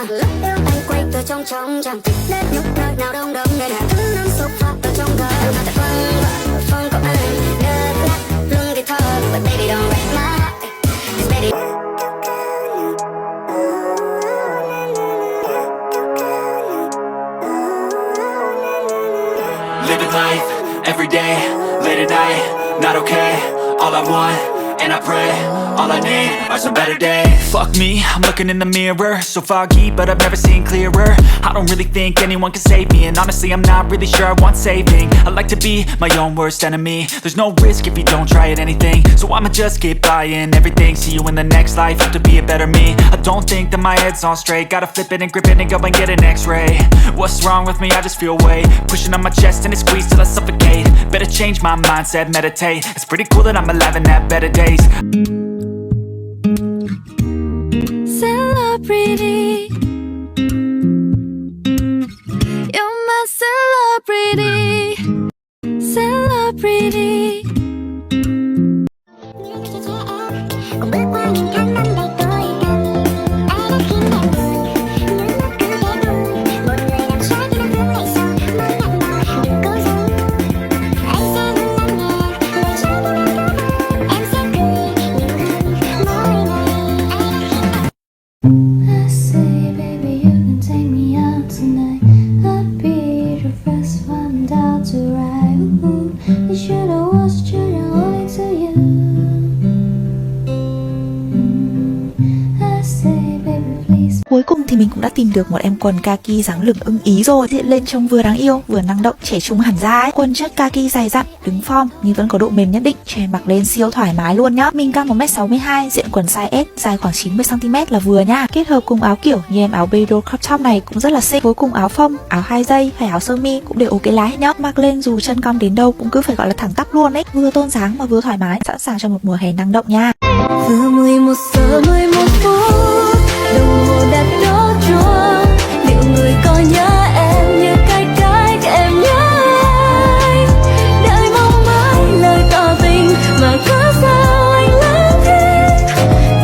mà lắc eo anh quay từ trong chẳng thích đến lúc nơi nào đông đông người nào đứng nằm sofa ở trong gần tại vâng có anh ngơ ngác lưng thì thơ but baby don't break my heart 'cause baby living life every day late at night not okay all I want and I pray all I need are some better days. Fuck me, I'm looking in the mirror, so foggy, but I've never seen clearer. I don't really think anyone can save me, and honestly I'm not really sure I want saving. I like to be my own worst enemy. There's no risk if you don't try at anything, so I'ma just keep buying everything. See you in the next life, have to be a better me. I don't think that my head's on straight, gotta flip it and grip it and go and get an x-ray. What's wrong with me? I just feel weight pushing on my chest and it squeezes till I suffocate. Better change my mindset, meditate. It's pretty cool that I'm alive and have better days. Celebrity, you're my celebrity, celebrity. bước qua những tháng năm đầy tôi cần ai đã khiến em buồn những lúc cứ ghé đuôi một người làm trái khi nó hướng lại sau mới nhận ra đừng cố giấu anh sẽ luôn lắng nghe lời trái tim em có mơ em sẽ cười nhiều hơn mỗi ngày ai đã khiến I say, baby, you can take me out tonight. I'd be the first one down to ride. You should have watched children only to you. I say, baby, please. Cuối cùng thì mình cũng đã tìm được một em quần kaki dáng lưng ưng ý rồi, diện lên trông vừa đáng yêu vừa năng động, trẻ trung hẳn ra ấy. Quần chất kaki dày dặn, đứng form nhưng vẫn có độ mềm nhất định, cho em mặc lên siêu thoải mái luôn nhá. Mình cao 1m62, diện quần size S, dài khoảng 90cm là vừa nha. Kết hợp cùng áo kiểu như em áo babydoll crop top này cũng rất là xinh. Với cùng áo phông, áo 2 dây hay áo sơ mi cũng đều ok lá hết nhá. Mặc lên dù chân cong đến đâu cũng cứ phải gọi là thẳng tắp luôn ấy, vừa tôn dáng mà vừa thoải mái, sẵn sàng cho một mùa hè năng động nha. Vừa 11 giờ 11 phút, đồng hồ đặt đốt chuông. Liệu người có nhớ em như cách em nhớ anh? Đợi mong mãi lời tỏ tình mà có sao anh lắng nghe.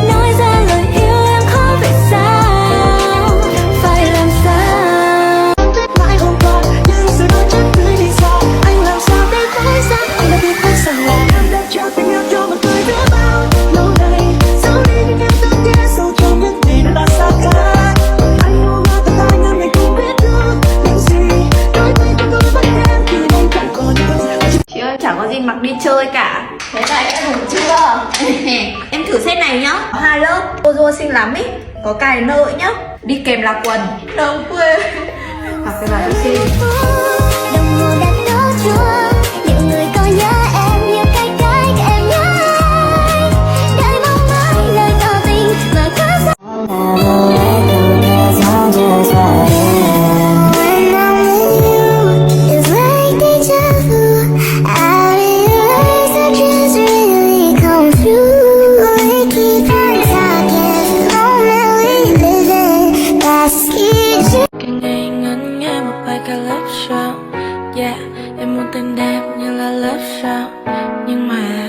Nói ra lời yêu em khó vậy sao? Phải làm sao? Tuyết mãi hôm qua nhưng giờ đôi chân tươi đi xa. Anh làm sao để thấy rằng anh đã biết anh rằng là em đã trao tình yêu cho một người biết bao lâu nay. Dẫu đi những em tương nhé sâu trong những gì đã xa cách. Anh ngô ngơ tất cả ngờ mình cũng biết được những gì đôi tay tôi không bắt em khi anh chẳng còn nữa. Chị ơi, chẳng có gì mặc đi chơi cả. Thế là em đủ chưa? Em thử set này nhá. 2 lớp, cô dô xinh lắm ý. Có cài nơ ấy nhá. Đi kèm là quần. Đồng quê. Mặc cái bài tôi xinh. đồng hồ đặt đốt chuông liệu người có nhớ em như cách em nhớ anh đợi mong mãi lời tỏ tình mà có sao when I'm with you it's like deja vu out of your eyes I just really come through we keep on talking only living past each Cái ngày ngân nghe một bài ca love song. Yeah, em muốn tên đẹp như là love song. Nhưng mà